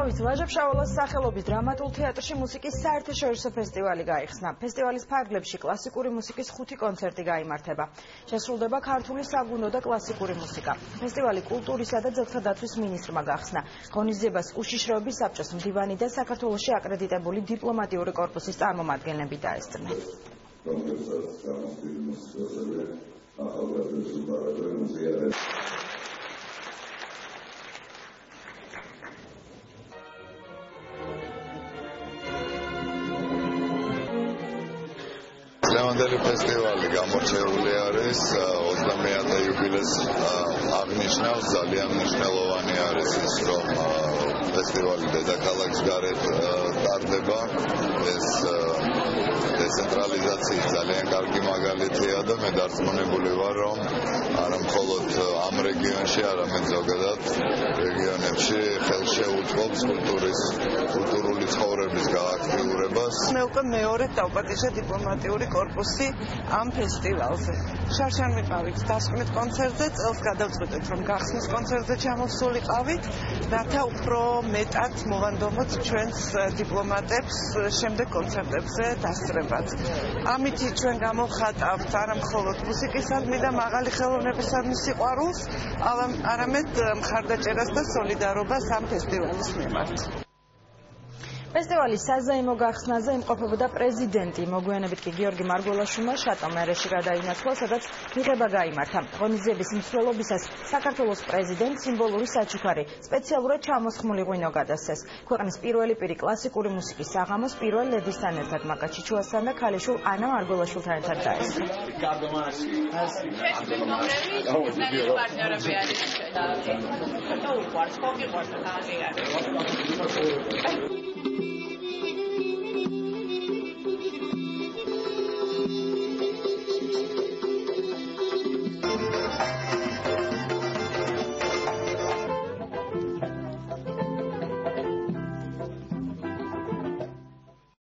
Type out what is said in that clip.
მოგესალმებით. ვაჟა-ფშაველას სახელობის დრამატულ თეატრში მუსიკის საერთაშორისო ფესტივალი გაიხსნა. ფესტივალის ფარგლებში კლასიკური მუსიკის 5 კონცერტი გაიმართება. შესრულდება ქართული საგუნდო და კლასიკური მუსიკა. ფესტივალი კულტურისა და ძეგლთა დაცვის მინისტრმა გახსნა. ღონისძიებას უშიშროების საბჭოს მდივანი და საქართველოში აკრედიტებული დიპლომატიური კორპუსის წარმომადგენლები დაესწრნენ. ლევანდელი ფესტივალი გამორჩეული არის 20-ე იუბილეს აღნიშნავს. ძალიან მნიშვნელოვანი არის ის, რომ ფესტივალი დედაქალაქის გარეთ ტარდება. ეს დეცენტრალიზაციის ძალიან კარგი მაგალითია და მე დარწმუნებული ვარ, რომ არა მხოლოდ ამ რეგიონში, არამედ ზოგადად რეგიონებში ხელშეუწყობს კულტურული ცხოვრების გააქტიურებას. მე უკვე მეორე დავპატიჟე დიპლომატიური კორპუსი ამ ფესტივალზე. შარშან ვიყავით დასკვნით კონცერტზე, წელს გადავწყვეტეთ, რომ გახსნის კონცერტზე ჩამოსულიყავით, რათა უფრო მეტად მოვანდომოთ ჩვენს დიპლომატებს შემდეგ კონცერტებზე დასწრებად. ამით ჩვენ გამოვხატავთ არა მხოლოდ მუსიკისადმი და მაღალი ხელოვნებისადმი სიყვარულს, არამედ მხარდაჭერას და სოლიდარობას ამ ფესტივალის მიმართ. ფესტივალის საზეიმო გახსნაზე იმყოფებოდა პრეზიდენტი. მოგვიანებით კი გიორგი მარგველაშვილმა შატომერეში გადაინაცვლა, სადაც მიღება გაიმართა. ღონისძიების მსვლელობისას საქართველოს პრეზიდენტს სიმბოლური საჩუქარი სპეციალურად ჩამოსხმული ღვინო გადასცეს. ქვეყნის პირველი პირი კლასიკური მუსიკის საღამოს პირველ ლედისთან ერთად მაკა ჩიჩუასთან და ქალიშვილ ანა მარგველაშვილთან ერთად დაესწრო.